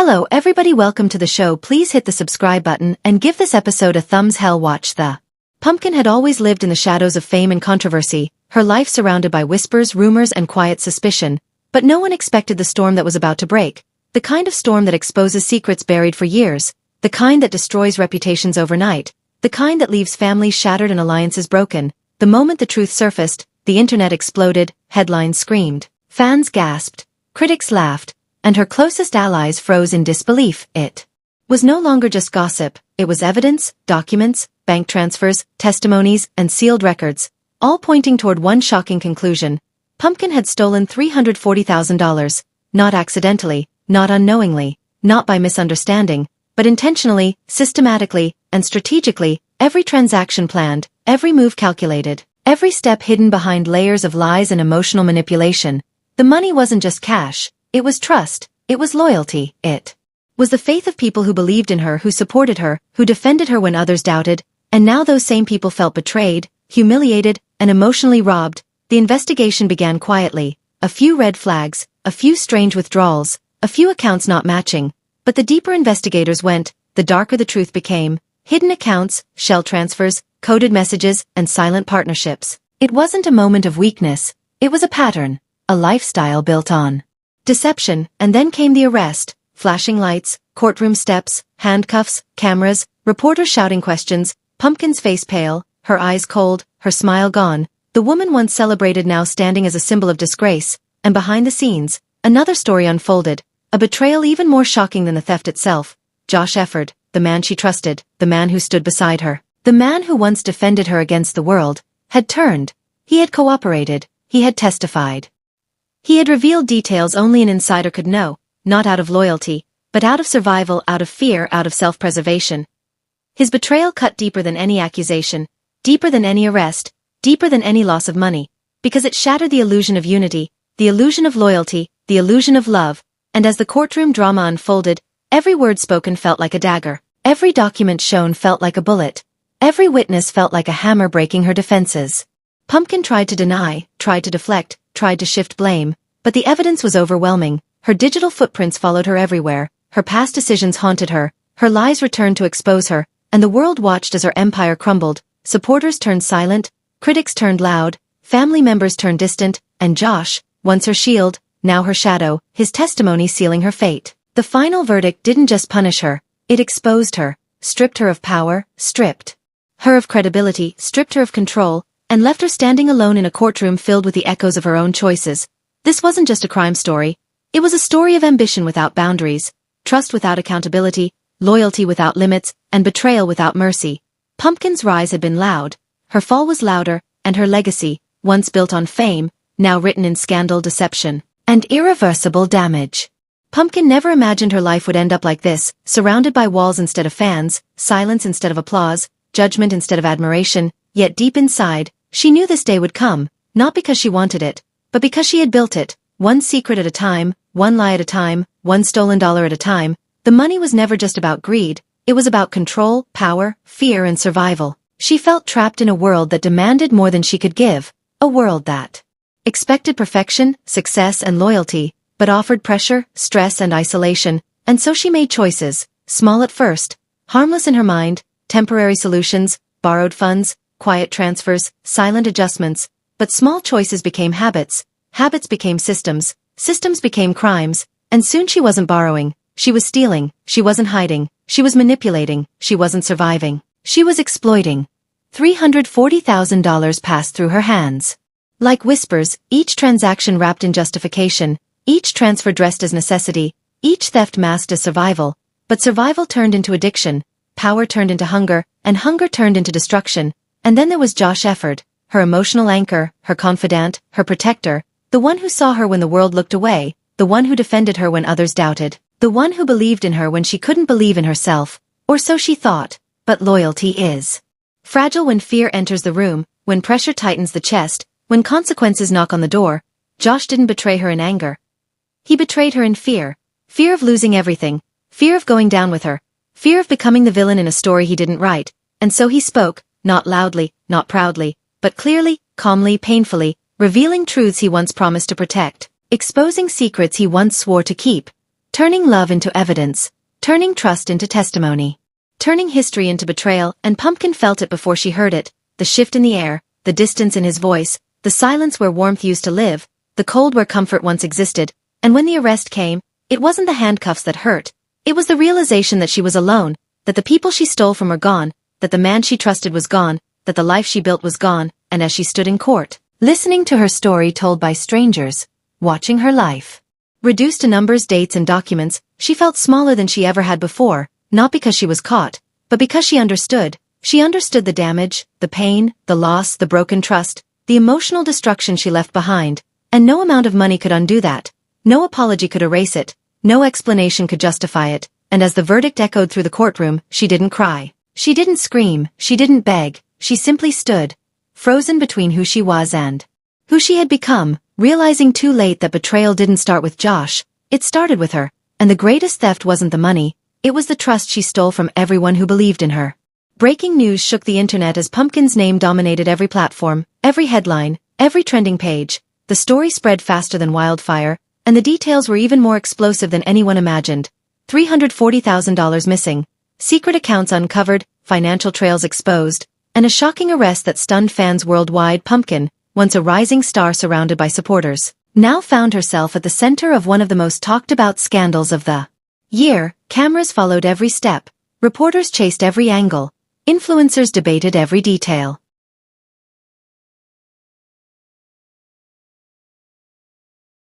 Hello everybody, welcome to the show. Please hit the subscribe button and give this episode a thumbs hell watch. The Pumpkin had always lived in the shadows of fame and controversy, her life surrounded by whispers, rumors and quiet suspicion, but no one expected the storm that was about to break, the kind of storm that exposes secrets buried for years, the kind that destroys reputations overnight, the kind that leaves families shattered and alliances broken. The moment the truth surfaced, the internet exploded, headlines screamed, fans gasped, critics laughed, and her closest allies froze in disbelief. It was no longer just gossip, it was evidence, documents, bank transfers, testimonies, and sealed records, all pointing toward one shocking conclusion. Pumpkin had stolen $340,000, not accidentally, not unknowingly, not by misunderstanding, but intentionally, systematically, and strategically, every transaction planned, every move calculated, every step hidden behind layers of lies and emotional manipulation. The money wasn't just cash. It was trust, it was loyalty, it was the faith of people who believed in her, who supported her, who defended her when others doubted, and now those same people felt betrayed, humiliated, and emotionally robbed. The investigation began quietly, a few red flags, a few strange withdrawals, a few accounts not matching, but the deeper investigators went, the darker the truth became, hidden accounts, shell transfers, coded messages, and silent partnerships. It wasn't a moment of weakness, it was a pattern, a lifestyle built on deception. And then came the arrest, flashing lights, courtroom steps, handcuffs, cameras, reporters shouting questions, Pumpkin's face pale, her eyes cold, her smile gone, the woman once celebrated now standing as a symbol of disgrace, and behind the scenes, another story unfolded, a betrayal even more shocking than the theft itself. Josh Efford, the man she trusted, the man who stood beside her, the man who once defended her against the world, had turned. He had cooperated, he had testified. He had revealed details only an insider could know, not out of loyalty, but out of survival, out of fear, out of self-preservation. His betrayal cut deeper than any accusation, deeper than any arrest, deeper than any loss of money, because it shattered the illusion of unity, the illusion of loyalty, the illusion of love, and as the courtroom drama unfolded, every word spoken felt like a dagger, every document shown felt like a bullet, every witness felt like a hammer breaking her defenses. Pumpkin tried to deny, tried to deflect, tried to shift blame, but the evidence was overwhelming. Her digital footprints followed her everywhere, her past decisions haunted her, her lies returned to expose her, and the world watched as her empire crumbled. Supporters turned silent, critics turned loud, family members turned distant, and Josh, once her shield, now her shadow, his testimony sealing her fate. The final verdict didn't just punish her, it exposed her, stripped her of power, stripped her of credibility, stripped her of control, and left her standing alone in a courtroom filled with the echoes of her own choices. This wasn't just a crime story. It was a story of ambition without boundaries, trust without accountability, loyalty without limits, and betrayal without mercy. Pumpkin's rise had been loud, her fall was louder, and her legacy, once built on fame, now written in scandal, deception, and irreversible damage. Pumpkin never imagined her life would end up like this, surrounded by walls instead of fans, silence instead of applause, judgment instead of admiration, yet deep inside, she knew this day would come, not because she wanted it, but because she had built it, one secret at a time, one lie at a time, one stolen dollar at a time. The money was never just about greed, it was about control, power, fear and survival. She felt trapped in a world that demanded more than she could give, a world that expected perfection, success and loyalty, but offered pressure, stress and isolation, and so she made choices, small at first, harmless in her mind, temporary solutions, borrowed funds, quiet transfers, silent adjustments, but small choices became habits, habits became systems, systems became crimes, and soon she wasn't borrowing, she was stealing, she wasn't hiding, she was manipulating, she wasn't surviving, she was exploiting. $340,000 passed through her hands. Like whispers, each transaction wrapped in justification, each transfer dressed as necessity, each theft masked as survival, but survival turned into addiction, power turned into hunger, and hunger turned into destruction. And then there was Josh Efford, her emotional anchor, her confidant, her protector, the one who saw her when the world looked away, the one who defended her when others doubted, the one who believed in her when she couldn't believe in herself, or so she thought. But loyalty is fragile when fear enters the room, when pressure tightens the chest, when consequences knock on the door. Josh didn't betray her in anger. He betrayed her in fear, fear of losing everything, fear of going down with her, fear of becoming the villain in a story he didn't write, and so he spoke, not loudly, not proudly, but clearly, calmly, painfully, revealing truths he once promised to protect, exposing secrets he once swore to keep. turning love into evidence, turning trust into testimony, turning history into betrayal, and Pumpkin felt it before she heard it, the shift in the air, the distance in his voice, the silence where warmth used to live, the cold where comfort once existed, and when the arrest came, it wasn't the handcuffs that hurt, it was the realization that she was alone, that the people she stole from were gone, that the man she trusted was gone, that the life she built was gone, and as she stood in court, listening to her story told by strangers, watching her life reduced to numbers, dates, and documents, she felt smaller than she ever had before, not because she was caught, but because she understood. She understood the damage, the pain, the loss, the broken trust, the emotional destruction she left behind, and no amount of money could undo that. No apology could erase it, no explanation could justify it, and as the verdict echoed through the courtroom, she didn't cry. She didn't scream, she didn't beg, she simply stood, frozen between who she was and who she had become, realizing too late that betrayal didn't start with Josh, it started with her, and the greatest theft wasn't the money, it was the trust she stole from everyone who believed in her. Breaking news shook the internet as Pumpkin's name dominated every platform, every headline, every trending page. The story spread faster than wildfire, and the details were even more explosive than anyone imagined. $340,000 missing, secret accounts uncovered, financial trails exposed, and a shocking arrest that stunned fans worldwide. Pumpkin, once a rising star surrounded by supporters, now found herself at the center of one of the most talked-about scandals of the year. Cameras followed every step, reporters chased every angle, influencers debated every detail.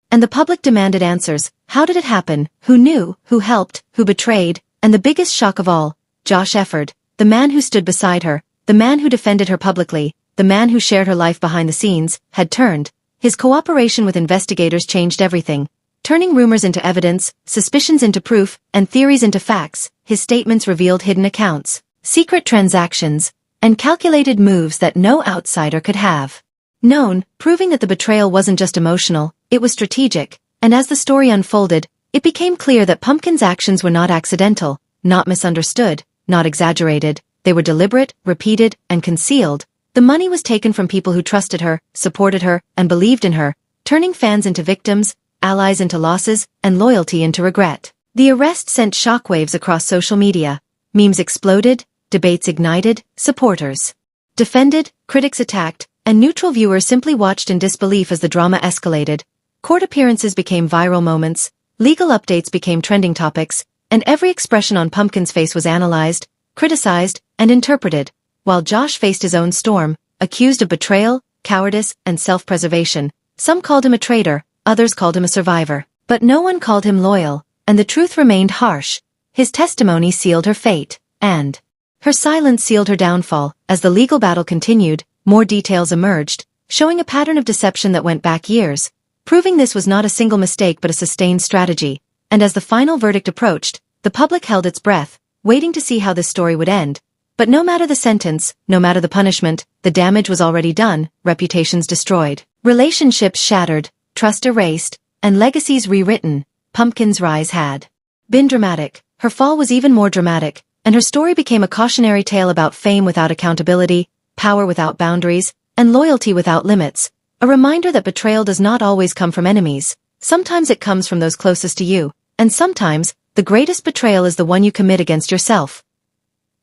And the public demanded answers. How did it happen? Who knew? Who helped? Who betrayed? And the biggest shock of all, Josh Efford, the man who stood beside her, the man who defended her publicly, the man who shared her life behind the scenes, had turned. His cooperation with investigators changed everything, turning rumors into evidence, suspicions into proof, and theories into facts. His statements revealed hidden accounts, secret transactions, and calculated moves that no outsider could have known, proving that the betrayal wasn't just emotional, it was strategic, and as the story unfolded, it became clear that Pumpkin's actions were not accidental, not misunderstood, not exaggerated, they were deliberate, repeated, and concealed. The money was taken from people who trusted her, supported her, and believed in her, turning fans into victims, allies into losses, and loyalty into regret. The arrest sent shockwaves across social media. Memes exploded, debates ignited, supporters defended, critics attacked, and neutral viewers simply watched in disbelief as the drama escalated. Court appearances became viral moments, legal updates became trending topics, and every expression on Pumpkin's face was analyzed, criticized, and interpreted, while Josh faced his own storm, accused of betrayal, cowardice, and self-preservation. Some called him a traitor, others called him a survivor, but no one called him loyal, and the truth remained harsh. His testimony sealed her fate, and her silence sealed her downfall. As the legal battle continued, more details emerged, showing a pattern of deception that went back years, proving this was not a single mistake but a sustained strategy. And as the final verdict approached, the public held its breath, waiting to see how this story would end. But no matter the sentence, no matter the punishment, the damage was already done, reputations destroyed, relationships shattered, trust erased, and legacies rewritten. Pumpkin's rise had been dramatic. Her fall was even more dramatic, and her story became a cautionary tale about fame without accountability, power without boundaries, and loyalty without limits. A reminder that betrayal does not always come from enemies. Sometimes it comes from those closest to you, and sometimes, the greatest betrayal is the one you commit against yourself.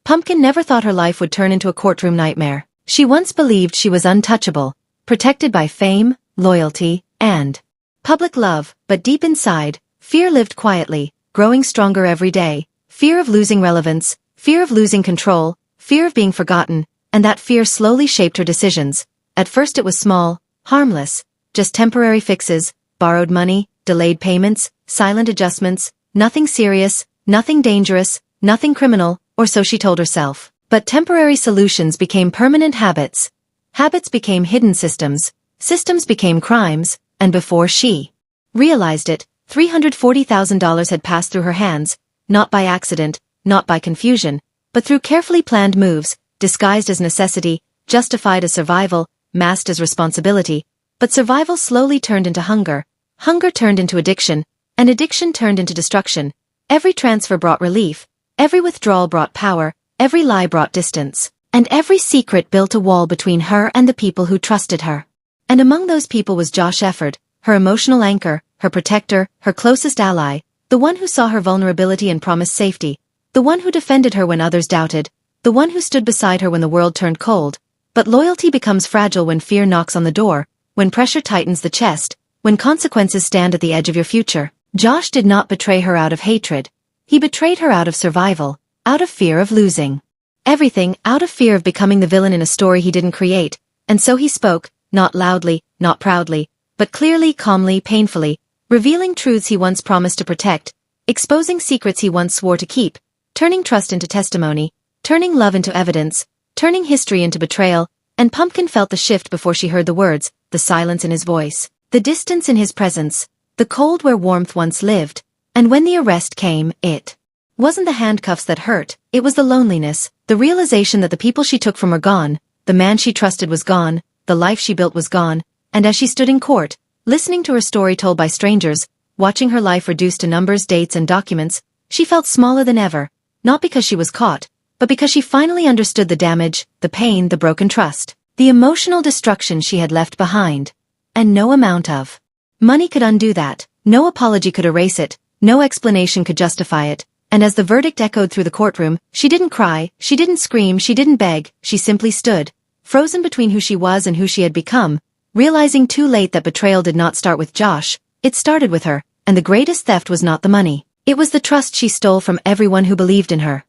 Pumpkin never thought her life would turn into a courtroom nightmare. She once believed she was untouchable, protected by fame, loyalty, and public love, but deep inside, fear lived quietly, growing stronger every day. Fear of losing relevance, fear of losing control, fear of being forgotten, and that fear slowly shaped her decisions. At first it was small, harmless, just temporary fixes, borrowed money, delayed payments, silent adjustments, nothing serious, nothing dangerous, nothing criminal, or so she told herself. But temporary solutions became permanent habits. Habits became hidden systems, systems became crimes, and before she realized it, $340,000 had passed through her hands, not by accident, not by confusion, but through carefully planned moves, disguised as necessity, justified as survival, masked as responsibility. But survival slowly turned into hunger, hunger turned into addiction, and addiction turned into destruction. Every transfer brought relief, every withdrawal brought power, every lie brought distance, and every secret built a wall between her and the people who trusted her. And among those people was Josh Efford, her emotional anchor, her protector, her closest ally, The one who saw her vulnerability and promised safety. The one who defended her when others doubted. The one who stood beside her when the world turned cold. But loyalty becomes fragile when fear knocks on the door, when pressure tightens the chest, when consequences stand at the edge of your future. Josh did not betray her out of hatred. He betrayed her out of survival, out of fear of losing everything, out of fear of becoming the villain in a story he didn't create. And so he spoke, not loudly, not proudly, but clearly, calmly, painfully, revealing truths he once promised to protect, exposing secrets he once swore to keep, turning trust into testimony, turning love into evidence, turning history into betrayal. And Pumpkin felt the shift before she heard the words, the silence in his voice, the distance in his presence, the cold where warmth once lived. And when the arrest came, it wasn't the handcuffs that hurt, it was the loneliness, the realization that the people she took from were gone, the man she trusted was gone, the life she built was gone. And as she stood in court, listening to her story told by strangers, watching her life reduced to numbers, dates, and documents, she felt smaller than ever, not because she was caught, but because she finally understood the damage, the pain, the broken trust, the emotional destruction she had left behind. And no amount of money could undo that, no apology could erase it, no explanation could justify it. And as the verdict echoed through the courtroom, she didn't cry, she didn't scream, she didn't beg, she simply stood, frozen between who she was and who she had become, realizing too late that betrayal did not start with Josh, it started with her, and the greatest theft was not the money. It was the trust she stole from everyone who believed in her.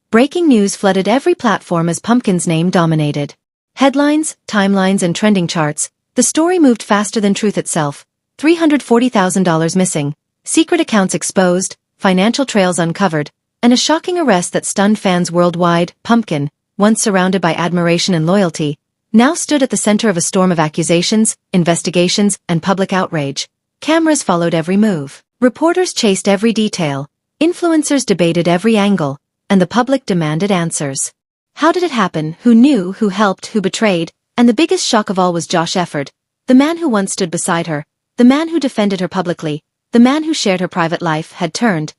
Breaking news flooded every platform as Pumpkin's name dominated. Headlines, timelines, and trending charts. The story moved faster than truth itself. $340,000 missing, secret accounts exposed, financial trails uncovered, and a shocking arrest that stunned fans worldwide. Pumpkin, once surrounded by admiration and loyalty, now stood at the center of a storm of accusations, investigations, and public outrage. Cameras followed every move. Reporters chased every detail. Influencers debated every angle, and the public demanded answers. How did it happen? Who knew? Who helped? Who betrayed? And the biggest shock of all was Josh Efford, the man who once stood beside her, the man who defended her publicly, the man who shared her private life, had turned.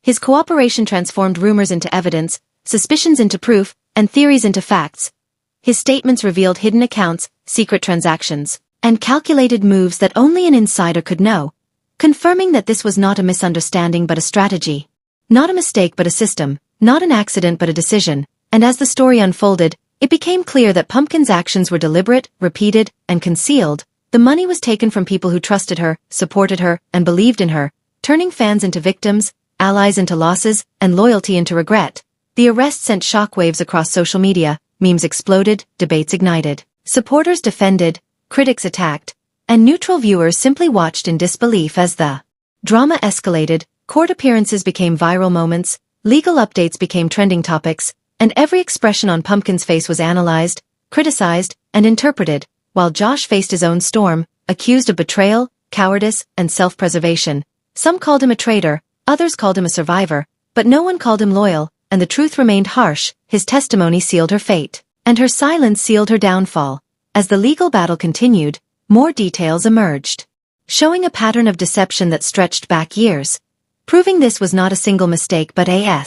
His cooperation transformed rumors into evidence, suspicions into proof, and theories into facts. His statements revealed hidden accounts, secret transactions, and calculated moves that only an insider could know, confirming that this was not a misunderstanding but a strategy. Not a mistake but a system, not an accident but a decision. And as the story unfolded, it became clear that Pumpkin's actions were deliberate, repeated, and concealed. The money was taken from people who trusted her, supported her, and believed in her, turning fans into victims, allies into losses, and loyalty into regret. The arrest sent shockwaves across social media, memes exploded, debates ignited. Supporters defended, critics attacked, and neutral viewers simply watched in disbelief as the drama escalated. Court appearances became viral moments, legal updates became trending topics, and every expression on Pumpkin's face was analyzed, criticized, and interpreted, while Josh faced his own storm, accused of betrayal, cowardice, and self-preservation. Some called him a traitor, others called him a survivor, but no one called him loyal, and the truth remained harsh. His testimony sealed her fate, and her silence sealed her downfall. As the legal battle continued, more details emerged, showing a pattern of deception that stretched back years, proving this was not a single mistake but a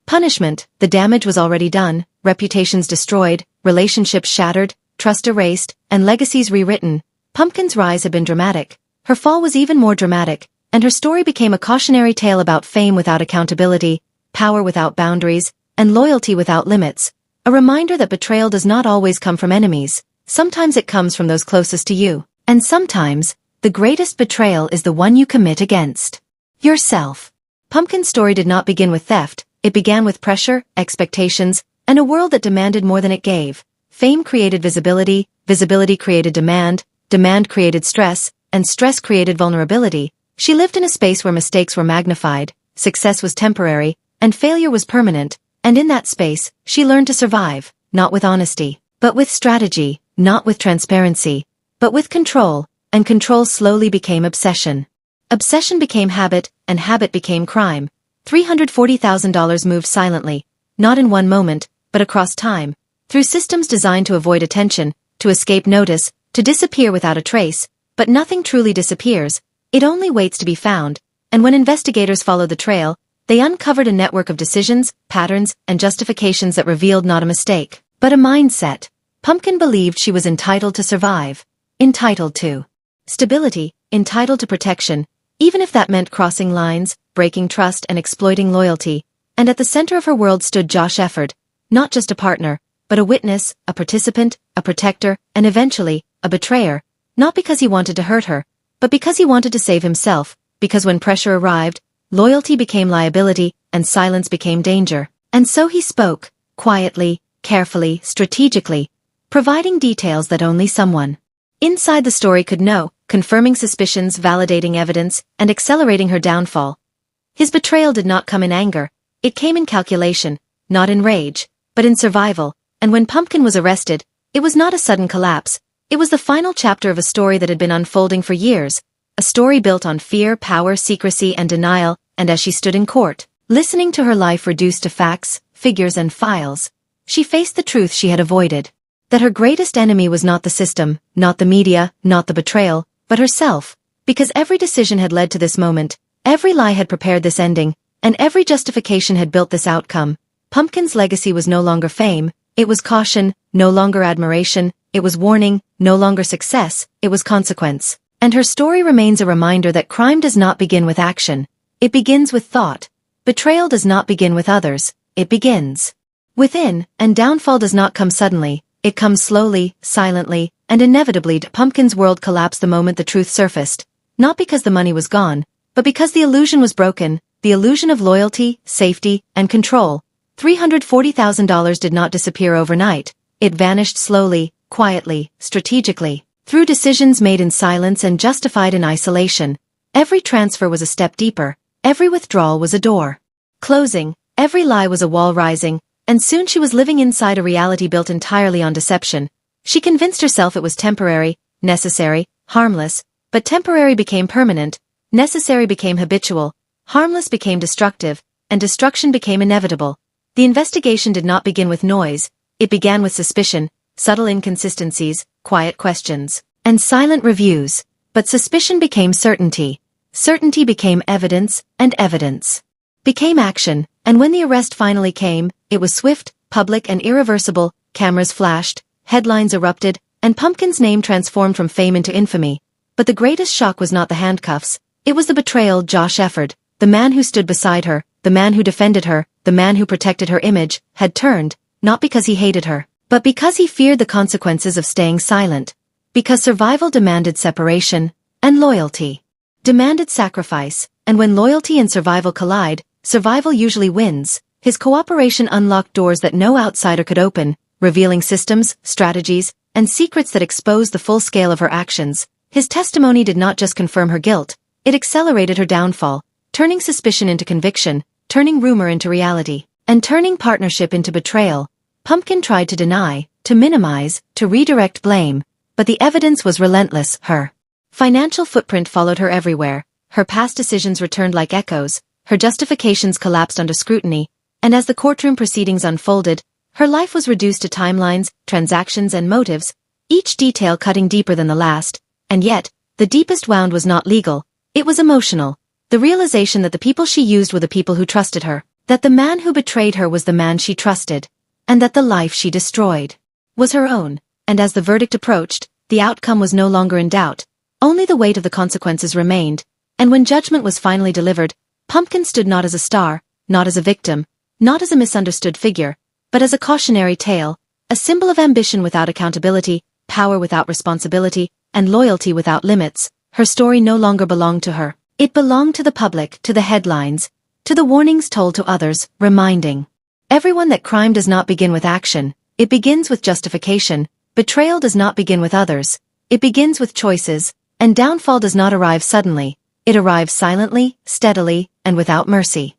punishment. The damage was already done, reputations destroyed, relationships shattered, trust erased, and legacies rewritten. Pumpkin's rise had been dramatic. Her fall was even more dramatic, and her story became a cautionary tale about fame without accountability, power without boundaries, and loyalty without limits. A reminder that betrayal does not always come from enemies. Sometimes it comes from those closest to you. And sometimes, the greatest betrayal is the one you commit against yourself. Pumpkin's story did not begin with theft. It began with pressure, expectations, and a world that demanded more than it gave. Fame created visibility, visibility created demand, demand created stress, and stress created vulnerability. She lived in a space where mistakes were magnified, success was temporary, and failure was permanent, and in that space, she learned to survive, not with honesty, but with strategy, not with transparency, but with control, and control slowly became obsession. Obsession became habit, and habit became crime. $340,000 moved silently, not in one moment, but across time, through systems designed to avoid attention, to escape notice, to disappear without a trace. But nothing truly disappears, it only waits to be found, and when investigators followed the trail, they uncovered a network of decisions, patterns, and justifications that revealed not a mistake, but a mindset. Pumpkin believed she was entitled to survive, entitled to stability, entitled to protection, even if that meant crossing lines, breaking trust and exploiting loyalty. And at the center of her world stood Josh Efford, not just a partner, but a witness, a participant, a protector, and eventually, a betrayer, not because he wanted to hurt her, but because he wanted to save himself, because when pressure arrived, loyalty became liability, and silence became danger. And so he spoke, quietly, carefully, strategically, providing details that only someone inside the story could know, confirming suspicions, validating evidence, and accelerating her downfall. His betrayal did not come in anger, it came in calculation, not in rage, but in survival, and when Pumpkin was arrested, it was not a sudden collapse, it was the final chapter of a story that had been unfolding for years, a story built on fear, power, secrecy, and denial, and as she stood in court, listening to her life reduced to facts, figures, and files, she faced the truth she had avoided. That her greatest enemy was not the system, not the media, not the betrayal, but herself, because every decision had led to this moment, every lie had prepared this ending, and every justification had built this outcome. Pumpkin's legacy was no longer fame, it was caution, no longer admiration, it was warning, no longer success, it was consequence. And her story remains a reminder that crime does not begin with action, it begins with thought. Betrayal does not begin with others, it begins within, and downfall does not come suddenly. It comes slowly, silently, and inevitably. Pumpkin's world collapsed the moment the truth surfaced, not because the money was gone, but because the illusion was broken, the illusion of loyalty, safety, and control. $340,000 did not disappear overnight, it vanished slowly, quietly, strategically, through decisions made in silence and justified in isolation. Every transfer was a step deeper, every withdrawal was a door closing, every lie was a wall rising, and soon she was living inside a reality built entirely on deception. She convinced herself it was temporary, necessary, harmless, but temporary became permanent, necessary became habitual, harmless became destructive, and destruction became inevitable. The investigation did not begin with noise, it began with suspicion, subtle inconsistencies, quiet questions, and silent reviews. But suspicion became certainty. Certainty became evidence, and evidence became action, and when the arrest finally came, it was swift, public, and irreversible. Cameras flashed, headlines erupted, and Pumpkin's name transformed from fame into infamy. But the greatest shock was not the handcuffs, it was the betrayal. Josh Efford, the man who stood beside her, the man who defended her, the man who protected her image, had turned, not because he hated her, but because he feared the consequences of staying silent. Because survival demanded separation, and loyalty demanded sacrifice, and when loyalty and survival collide, survival usually wins. His cooperation unlocked doors that no outsider could open, revealing systems, strategies, and secrets that exposed the full scale of her actions. His testimony did not just confirm her guilt, it accelerated her downfall, turning suspicion into conviction, turning rumor into reality, and turning partnership into betrayal. Pumpkin tried to deny, to minimize, to redirect blame, but the evidence was relentless. Her financial footprint followed her everywhere, her past decisions returned like echoes, her justifications collapsed under scrutiny, and as the courtroom proceedings unfolded, her life was reduced to timelines, transactions, and motives, each detail cutting deeper than the last. And yet, the deepest wound was not legal, it was emotional. The realization that the people she used were the people who trusted her, that the man who betrayed her was the man she trusted, and that the life she destroyed was her own. And as the verdict approached, the outcome was no longer in doubt, only the weight of the consequences remained. And when judgment was finally delivered, Pumpkin stood not as a star, not as a victim, not as a misunderstood figure, but as a cautionary tale, a symbol of ambition without accountability, power without responsibility, and loyalty without limits. Her story no longer belonged to her. It belonged to the public, to the headlines, to the warnings told to others, reminding everyone that crime does not begin with action, it begins with justification. Betrayal does not begin with others, it begins with choices, and downfall does not arrive suddenly, it arrives silently, steadily, and without mercy.